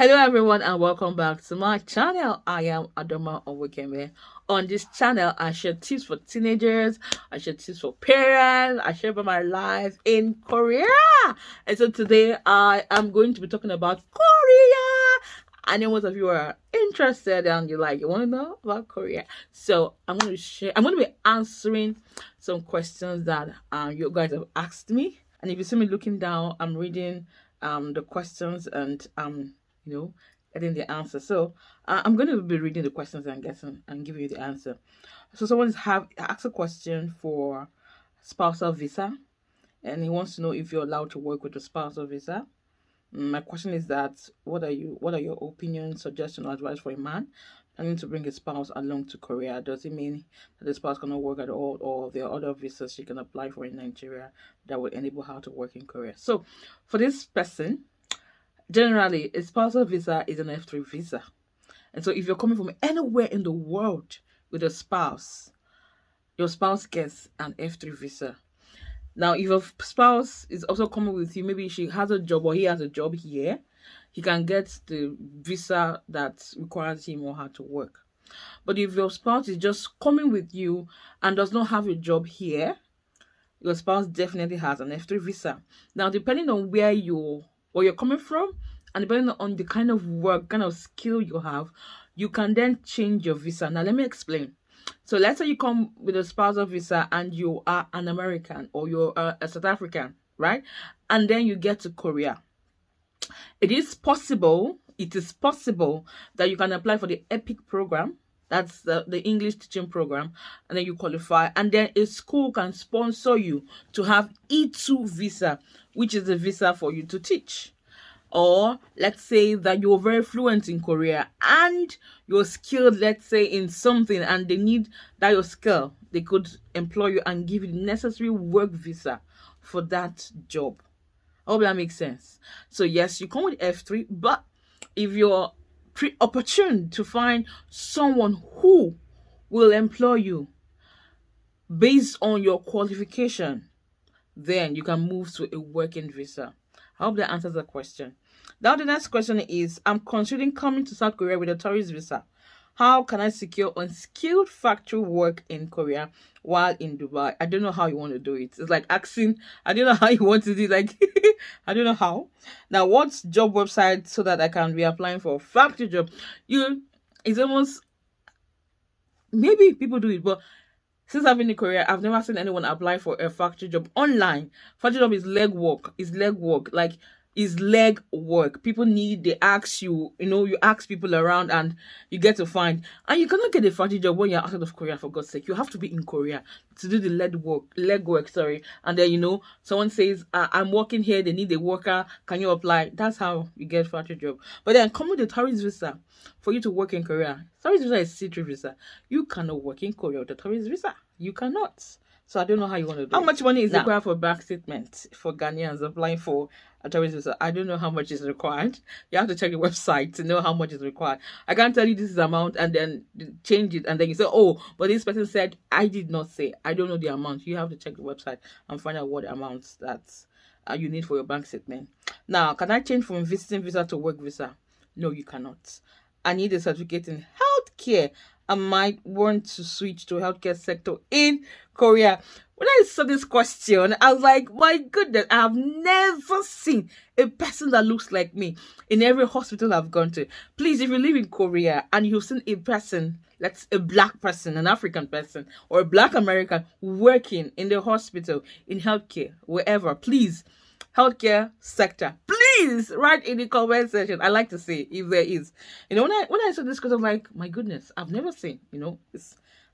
Hello everyone and welcome back to my channel. I am Adoma Onwukeme. On this channel, I share tips for teenagers, I share tips for parents, I share about my life in Korea. And so today I am going to be talking about Korea. I know most of you are interested and you want to know about Korea. So I'm going to be answering some questions that you guys have asked me. And if you see me looking down, I'm reading the questions and getting the answer. So I'm going to be reading the questions and guessing and giving you the answer. So someone's have asked a question for spousal visa, and he wants to know if you're allowed to work with a spousal visa. My question is that what are your opinions, suggestions, or advice for a man planning to bring his spouse along to Korea? Does it mean that the spouse cannot work at all, or there are other visas she can apply for in Nigeria that will enable her to work in Korea? So for this person, generally, a spousal visa is an F3 visa. And so if you're coming from anywhere in the world with a spouse, your spouse gets an F3 visa. Now, if your spouse is also coming with you, maybe she has a job or he has a job here, he can get the visa that requires him or her to work. But if your spouse is just coming with you and does not have a job here, your spouse definitely has an F3 visa. Now, depending on where you're coming from, and depending on the kind of work, kind of skill you have, you can then change your visa. Now, let me explain. So let's say you come with a spousal visa and you are an American or you're a South African, right? And then you get to Korea. It is possible that you can apply for the EPIC program. That's the English teaching program, and then you qualify, and then a school can sponsor you to have E2 visa, which is a visa for you to teach. Or let's say that you're very fluent in Korea and you're skilled, let's say, in something, and they need that your skill, they could employ you and give you the necessary work visa for that job. I hope that makes sense. So yes, you come with F3, but if you're opportune to find someone who will employ you based on your qualification, then you can move to a working visa. I hope that answers the question. Now the next question is, I'm considering coming to South Korea with a tourist visa. How can I secure unskilled factory work in Korea while in Dubai? I don't know how you want to do it. It's like asking, I don't know how you want to do it. Like, I don't know how. Now, what's job website so that I can be applying for a factory job? It's almost, maybe people do it, but since I've been in Korea, I've never seen anyone apply for a factory job online. Factory job is leg work. Like, is leg work. People they ask you, you ask people around and you get to find. And you cannot get a factory job when you're outside of Korea, for God's sake. You have to be in Korea to do the leg work, sorry. And then, someone says, I'm working here, they need a worker, can you apply? That's how you get factory job. But then come with a tourist visa for you to work in Korea. Tourist visa is C3 visa. You cannot work in Korea with a tourist visa. You cannot. So I don't know how you want to do How much money is required for a bank statement for Ghanaians applying for a tourist visa? I don't know how much is required. You have to check the website to know how much is required. I can't tell you this is the amount and then change it and then you say, oh, but this person said, I did not say. I don't know the amount. You have to check the website and find out what amounts that you need for your bank statement. Now, can I change from visiting visa to work visa? No, you cannot. I need a certificate in healthcare. I might want to switch to healthcare sector in Korea. When I saw this question, I was like, my goodness, I have never seen a person that looks like me in every hospital I've gone to. Please, if you live in Korea and you've seen a person, that's a black person, an African person, or a black American working in the hospital, in healthcare, wherever, please, healthcare sector, please write in the comment section. I like to see if there is. When I saw this, because I'm like, my goodness, I've never seen.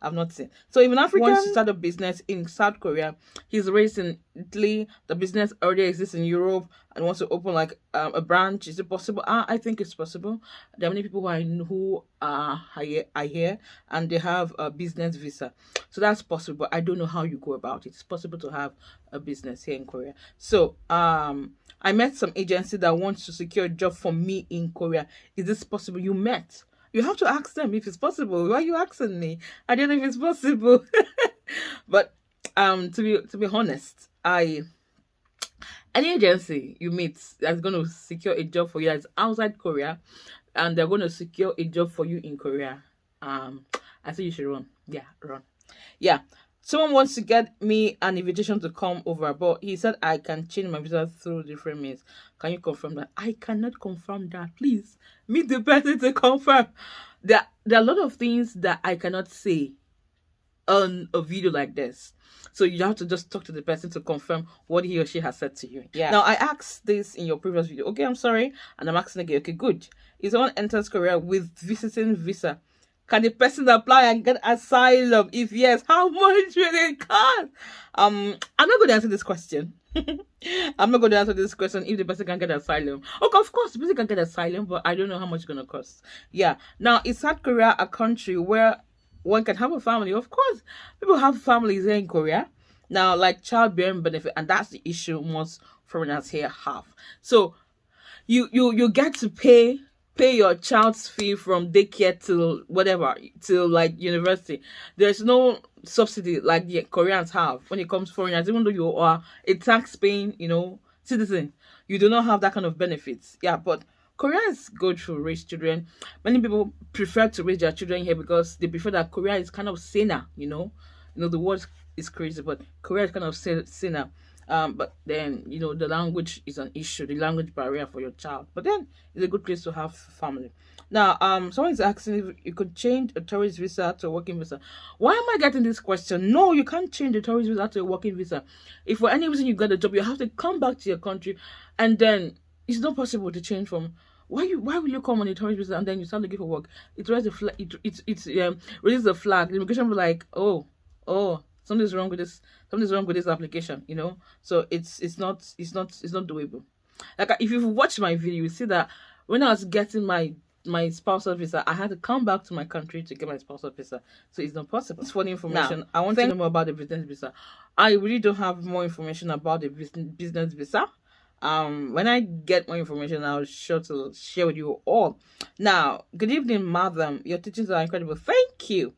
I've not seen. So if an African wants to start a business in South Korea, he's raised in Italy, the business already exists in Europe, and wants to open like a branch, is it possible? I think it's possible. There are many people who are here and they have a business visa. So that's possible, but I don't know how you go about it. It's possible to have a business here in Korea. So I met some agency that wants to secure a job for me in Korea. Is this possible? You met. You have to ask them if it's possible. Why are you asking me? I don't know if it's possible. But to be honest, Any agency you meet that's going to secure a job for you that's outside Korea, and they're going to secure a job for you in Korea, I think you should run. Yeah, run. Yeah. Someone wants to get me an invitation to come over, but he said I can change my visa through different means. Can you confirm that? I cannot confirm that. Please meet the person to confirm. There are a lot of things that I cannot say on a video like this. So you have to just talk to the person to confirm what he or she has said to you. Yeah. Now I asked this in your previous video. Okay, I'm sorry. And I'm asking again. Okay, good. If someone enters Korea with visiting visa, can the person apply and get asylum? If yes, how much will it cost? I'm not going to answer this question. I'm not going to answer this question if the person can get asylum. Okay, of course, the person can get asylum, but I don't know how much it's going to cost. Yeah. Now, is South Korea a country where one can have a family? Of course, people have families here in Korea. Now, like childbearing benefit, and that's the issue most foreigners here have. So, you get to pay your child's fee from daycare till whatever, till like university. There's no subsidy like the Koreans have when it comes to foreigners. Even though you are a tax-paying, citizen, you do not have that kind of benefits. Yeah, but Koreans go through raise children. Many people prefer to raise their children here because they prefer that Korea is kind of saner. The word is crazy, but Korea is kind of saner. But then the language is an issue, the language barrier for your child. But then it's a good place to have family. Now, someone is asking if you could change a tourist visa to a working visa. Why am I getting this question? No, you can't change a tourist visa to a working visa. If for any reason you got a job, you have to come back to your country, and then it's not possible to change from. Why will you come on a tourist visa and then you start looking for work? It raises the flag. It raises the flag. The immigration will be like, oh. Something's wrong with this application, So it's not doable. Like, if you've watched my video, you see that when I was getting my spousal visa, I had to come back to my country to get my spousal visa. So it's not possible. It's funny information. Now, I want to know more about the business visa. I really don't have more information about the business visa. When I get more information, I'll sure to share with you all. Now, good evening, madam. Your teachings are incredible. Thank you.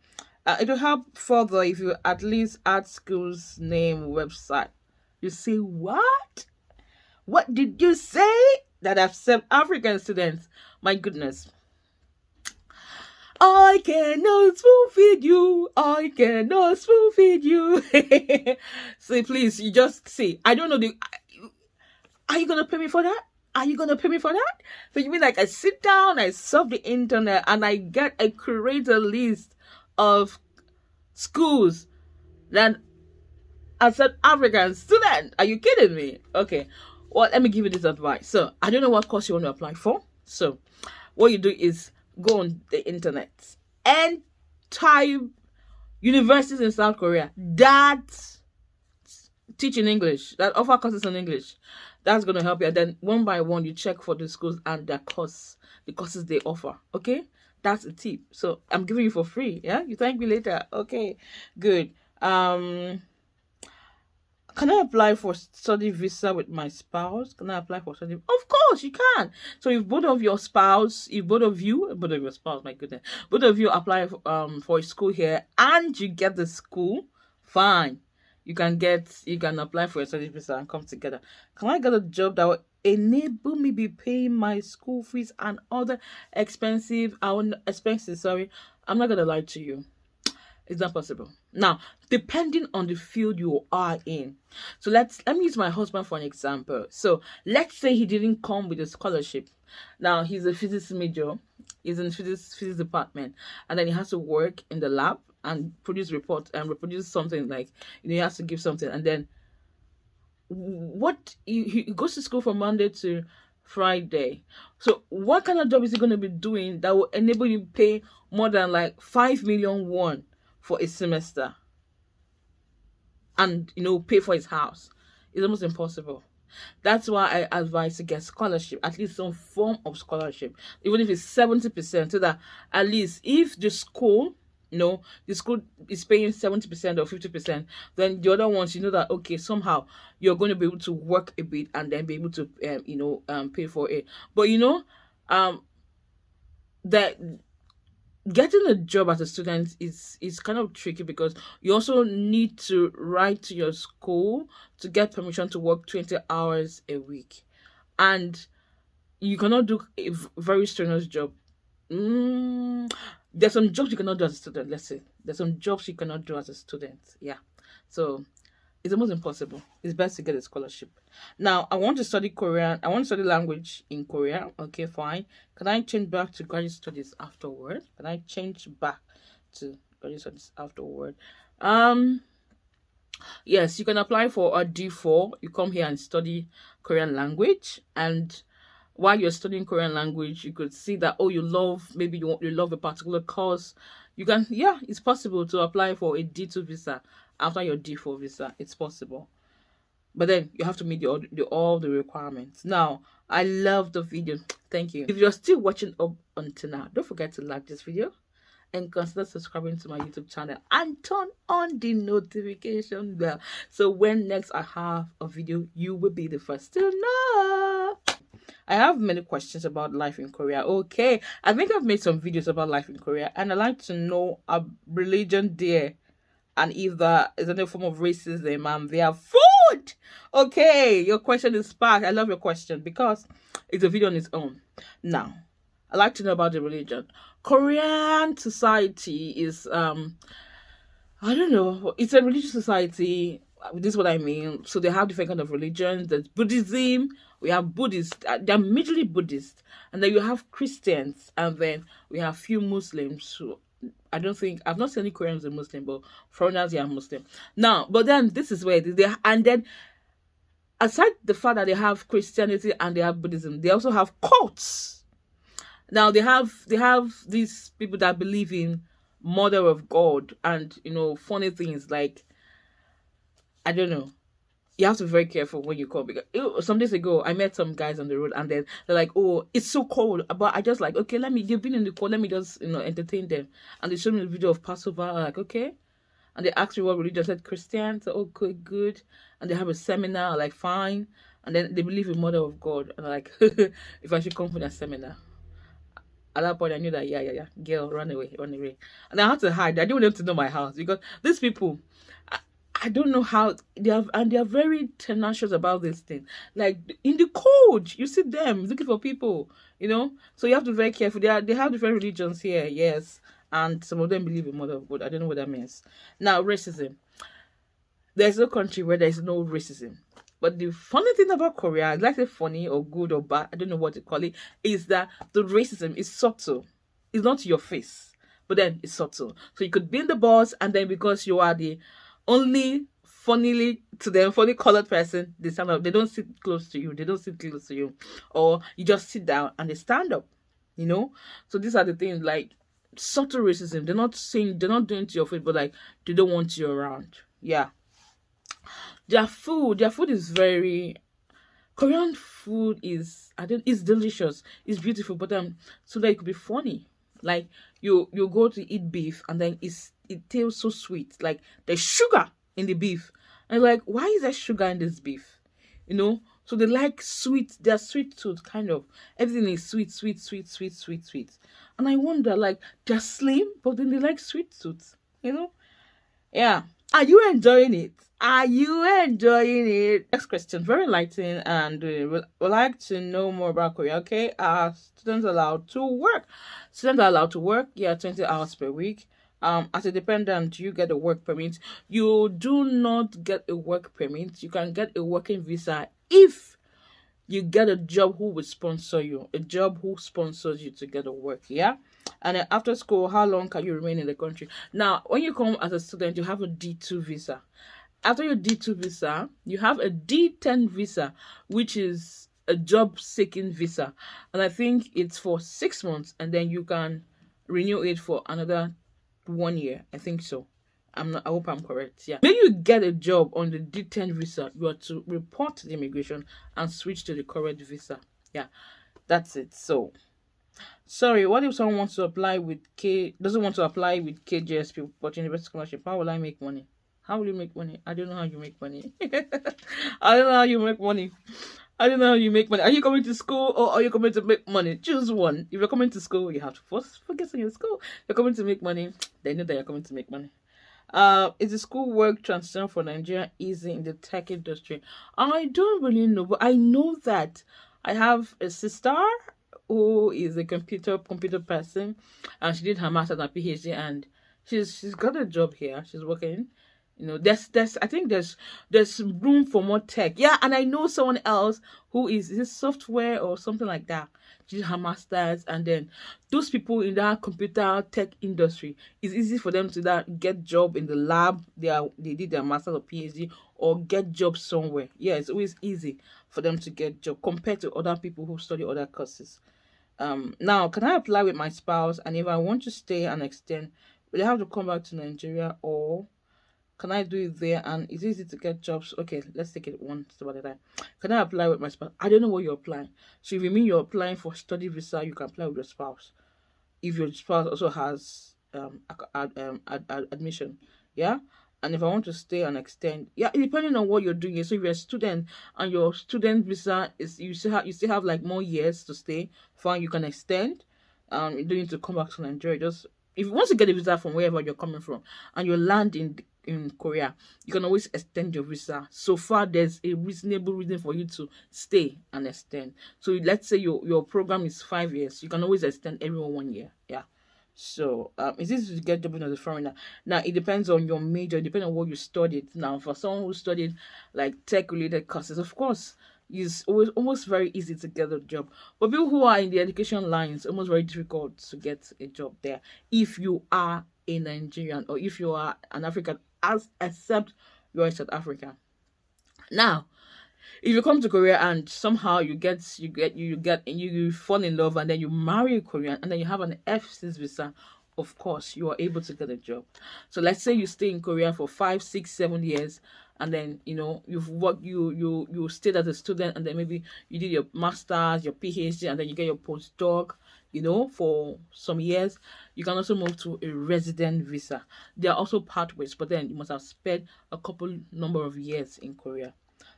It will help further if you at least add school's name, website. You say, what? What did you say? That accept African students? My goodness. I cannot spoon feed you. I cannot spoon feed you. So please, you just see. I don't know. Are you going to pay me for that? Are you going to pay me for that? So you mean like I sit down, I surf the internet, and I create a list of schools that accept African students? Are you kidding me? Okay, well, let me give you this advice. So I don't know what course you want to apply for. So what you do is go on the internet and type universities in South Korea that teach in English, that offer courses in English. That's going to help you. And then one by one, you check for the schools and the courses they offer. Okay, that's a tip. So I'm giving you for free. Yeah, you thank me later. Okay, good. Can I apply for study visa with my spouse? Can I apply for study? Of course you can. So if both of your spouse, both of your spouse, my goodness, both of you apply for a school here and you get the school, fine. You can apply for a study visa and come together. Can I get a job that will enable me be paying my school fees and other expenses? Sorry, I'm not gonna lie to you. It's not possible. Now, depending on the field you are in. So let me use my husband for an example. So let's say he didn't come with a scholarship. Now he's a physics major. He's in physics department, and then he has to work in the lab and produce report and reproduce something, like he has to give something, and then he goes to school from Monday to Friday. So what kind of job is he going to be doing that will enable you to pay more than like 5 million won for a semester and pay for his house? It's almost impossible. That's why I advise to get scholarship, at least some form of scholarship, even if it's 70%, so that at least if the school is paying 70% or 50%, then the other ones, that okay, somehow you're going to be able to work a bit and then be able to pay for it. But that getting a job as a student is kind of tricky because you also need to write to your school to get permission to work 20 hours a week, and you cannot do a very strenuous job. There's some jobs you cannot do as a student. Let's say there's some jobs you cannot do as a student. Yeah, so it's almost impossible. It's best to get a scholarship. Now, I want to study Korean. I want to study language in Korea. Okay, fine. Can I change back to graduate studies afterward? Can I change back to graduate studies afterward? Yes, you can apply for a D4. You come here and study Korean language, and while you're studying Korean language, you could see that, oh, you love, maybe you love a particular course. You can, yeah, it's possible to apply for a D2 visa after your D4 visa. It's possible. But then you have to meet all the requirements. Now, I love the video. Thank you. If you're still watching up until now, don't forget to like this video and consider subscribing to my YouTube channel and turn on the notification bell. So when next I have a video, you will be the first to know. I have many questions about life in Korea. Okay, I think I've made some videos about life in Korea, and I'd like to know a religion there, and if there is any form of racism and their food. Okay, your question is sparked. I love your question because it's a video on its own. Now, I'd like to know about the religion. Korean society is I don't know, it's a religious society. This is what I mean. So they have different kind of religions. There's Buddhism. We have Buddhists. They're majorly Buddhist, and then you have Christians, and then we have few Muslims who I don't think I've not seen any Koreans are Muslim, but foreigners are Muslim. Now, but then this is where it is. And then aside the fact that they have Christianity and they have Buddhism, they also have cults. Now they have these people that believe in Mother of God, and funny things like, I don't know. You have to be very careful when you call, because some days ago I met some guys on the road, and then they're like, "Oh, it's so cold," but I just like, okay, they've been in the cold, let me just entertain them. And they showed me the video of Passover. I'm like, okay, and they asked me what religion. I said Christian. So okay, good. And they have a seminar. I'm like, fine. And then they believe in Mother of God, and I'm like, if I should come for that seminar. At that point, I knew that, yeah, girl, run away. And I had to hide. I didn't want them to know my house, because these people, I don't know how they are very tenacious about this thing. Like in the cold, you see them looking for people, So you have to be very careful. They have different religions here, yes, and some of them believe in Mother of God. I don't know what that means. Now, racism. There's no country where there is no racism. But the funny thing about Korea, like say funny or good or bad, I don't know what to call it, is that the racism is subtle. It's not your face, but then it's subtle. So you could be in the bus, and then because you are the only funny colored person, they stand up. They don't sit close to you. Or you just sit down and they stand up. So these are the things, like subtle racism. They're not doing it to your face, but like they don't want you around. Yeah. Their food is very, Korean food is, it's delicious, it's beautiful, but so that it could be funny. Like you go to eat beef, and then it tastes so sweet. Like there's sugar in the beef, and like, why is there sugar in this beef? So they like sweet. They're sweet tooth, kind of. Everything is sweet. And I wonder, like, they're slim, but then they like sweet tooth. Yeah. Are you enjoying it? Next question, very enlightening, and we'd like to know more about Korea. Okay, are students allowed to work? Students are allowed to work, 20 hours per week. As a dependent, you get a work permit. You do not get a work permit. You can get a working visa if you get a job who will sponsor you, a job who sponsors you to get a work, yeah? And then after school, how long can you remain in the country? Now, when you come as a student, you have a D2 visa. After your D2 visa, you have a D10 visa, which is a job-seeking visa. And I think it's for 6 months, and then you can renew it for another 1 year. I think so. I hope I'm correct. Yeah. When you get a job on the D10 visa, you are to report to the immigration and switch to the correct visa. Yeah, that's it. So, sorry, what if someone wants to apply with doesn't want to apply with KJSP but university scholarship? How will I make money? How will you make money? I don't know how you make money. I don't know how you make money. I don't know how you make money. Are you coming to school or are you coming to make money? Choose one. If you're coming to school, you have to first focus on your school. If you're coming to make money, they know that you're coming to make money. Is the school work transition for Nigeria easy in the tech industry? I don't really know, but I know that I have a sister who is a computer person, and she did her master's and PhD, and she's got a job here. She's working. There's I think there's room for more tech. Yeah, and I know someone else who is this software or something like that. She did her masters, and then those people in that computer tech industry, it's easy for them to that get job in the lab. They did their master's or PhD, or get job somewhere. Yeah, it's always easy for them to get job compared to other people who study other courses. Now, can I apply with my spouse? And if I want to stay and extend, will I have to come back to Nigeria, or can I do it there? And it's easy to get jobs. Okay, let's take it one step at a time. Can I apply with my spouse? I don't know what you're applying. So if you mean you're applying for study visa, you can apply with your spouse. If your spouse also has admission, yeah. And if I want to stay and extend, yeah, depending on what you're doing. So if you're a student and your student visa is you still have like more years to stay, fine, you can extend. You don't need to come back to Nigeria. Just if you want to get a visa from wherever you're coming from and you land in Korea, you can always extend your visa. So far, there's a reasonable reason for you to stay and extend. So let's say your program is 5 years, you can always extend everyone 1 year. Yeah. So it's easy to get job as a foreigner. Now it depends on your major, depending on what you studied. Now for someone who studied like tech related courses, of course, it's always almost very easy to get a job. But people who are in the education line, it's almost very difficult to get a job there if you are a Nigerian or if you are an African, except you're in South Africa. Now, if you come to Korea and somehow you fall in love and then you marry a Korean and then you have an F6 visa, of course you are able to get a job. So let's say you stay in Korea for 5, 6, 7 years, and then you've worked, you stayed as a student, and then maybe you did your masters, your PhD, and then you get your postdoc, for some years. You can also move to a resident visa. There are also pathways, but then you must have spent a couple number of years in Korea.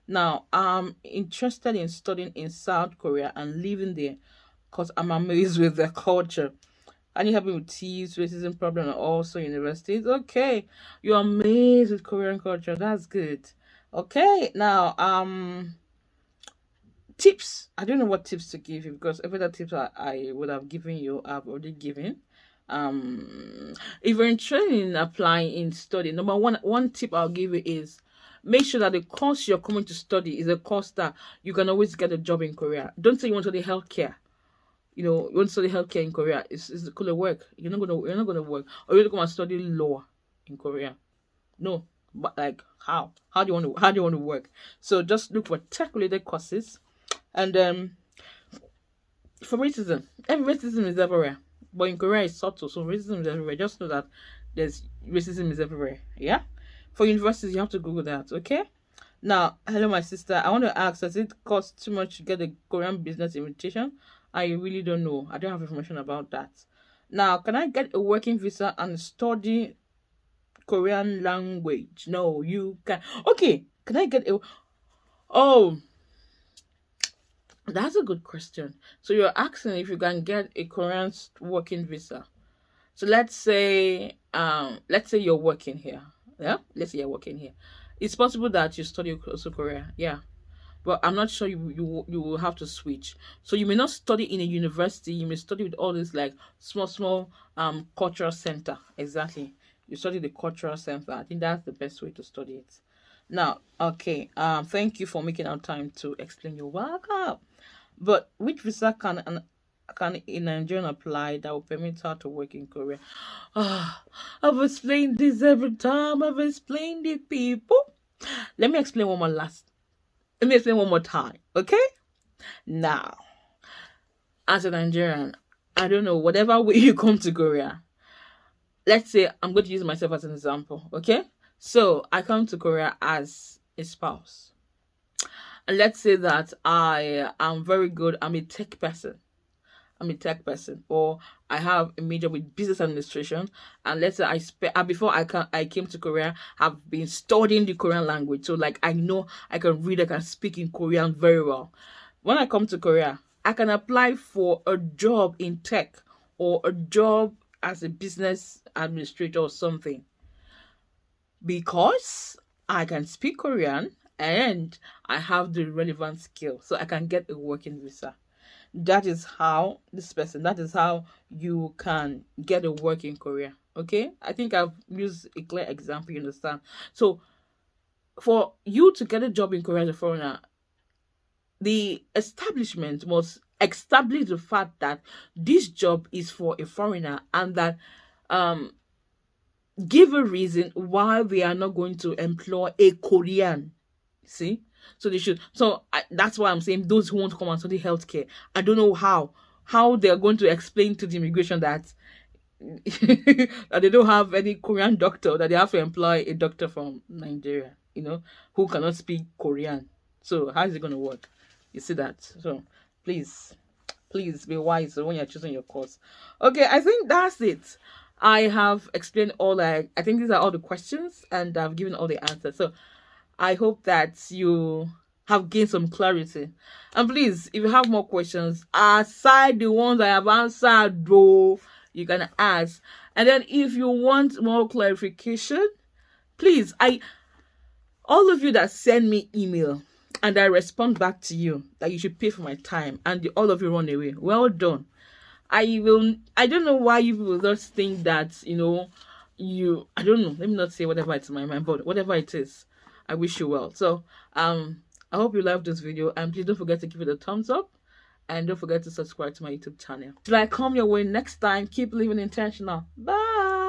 Now, I'm interested in studying in South Korea and living there because I'm amazed with their culture. And you help me with TEES, racism problem, and also universities. Okay, you're amazed with Korean culture. That's good. Okay, now tips. I don't know what tips to give you because every other tips I would have given you, I've already given. If you're interested in applying in study, number one tip I'll give you is make sure that the course you're coming to study is a course that you can always get a job in Korea. Don't say you want to study healthcare. You want to study healthcare in Korea. It's gonna work. You're not gonna work. Or you're gonna study law in Korea. No, but like how? How do you want to work? So just look for tech related courses, and for racism, racism is everywhere. But in Korea it's subtle, so racism is everywhere. Just know that there's racism is everywhere. Yeah. For universities, you have to Google that, okay? Now, hello, my sister. I want to ask, does it cost too much to get a Korean business invitation? I really don't know. I don't have information about that. Now, can I get a working visa and study Korean language? No, you can. Okay, can I get a... Oh, that's a good question. So you're asking if you can get a Korean working visa. So let's say you're working here. Yeah, let's say you're working here. It's possible that you study also Korea. Yeah, but I'm not sure you will have to switch. So you may not study in a university. You may study with all this like small cultural center. Exactly. You study the cultural center. I think that's the best way to study it. Now, okay. Thank you for making our time to explain your work up. But which visa can a Nigerian apply that will permit her to work in Korea? I've explained this every time. I've explained it, people. Let me explain one more time, okay? Now, as a Nigerian, I don't know, whatever way you come to Korea, let's say I'm going to use myself as an example, okay? So I come to Korea as a spouse. And let's say that I am very good, I'm a tech person. I'm a tech person, or I have a major with business administration, and let's say before I came to Korea, I've been studying the Korean language, so like I know I can read, I can speak in Korean very well. When I come to Korea, I can apply for a job in tech or a job as a business administrator or something because I can speak Korean and I have the relevant skill, so I can get a working visa. That is how that is how you can get a work in Korea. Okay, I think I've used a clear example, you understand? So for you to get a job in Korea as a foreigner, the establishment must establish the fact that this job is for a foreigner, and that um give a reason why we are not going to employ a Korean. See? So they should. That's why I'm saying those who want to come and study healthcare, I don't know how they're going to explain to the immigration that that they don't have any Korean doctor, that they have to employ a doctor from Nigeria, who cannot speak Korean. So how is it going to work? You see that? So please be wise when you're choosing your course. Okay, I think that's it. I have explained I think these are all the questions, and I've given all the answers. So I hope that you have gained some clarity. And please, if you have more questions aside the ones I have answered, though, you can ask. And then if you want more clarification, please, all of you that send me email and I respond back to you that you should pay for my time, and all of you run away, well done. I don't know why you will just think that, I don't know, let me not say whatever it's in my mind, but whatever it is, I wish you well. So, I hope you loved this video, and please don't forget to give it a thumbs up, and don't forget to subscribe to my YouTube channel. Till I come your way next time, keep living intentional. Bye!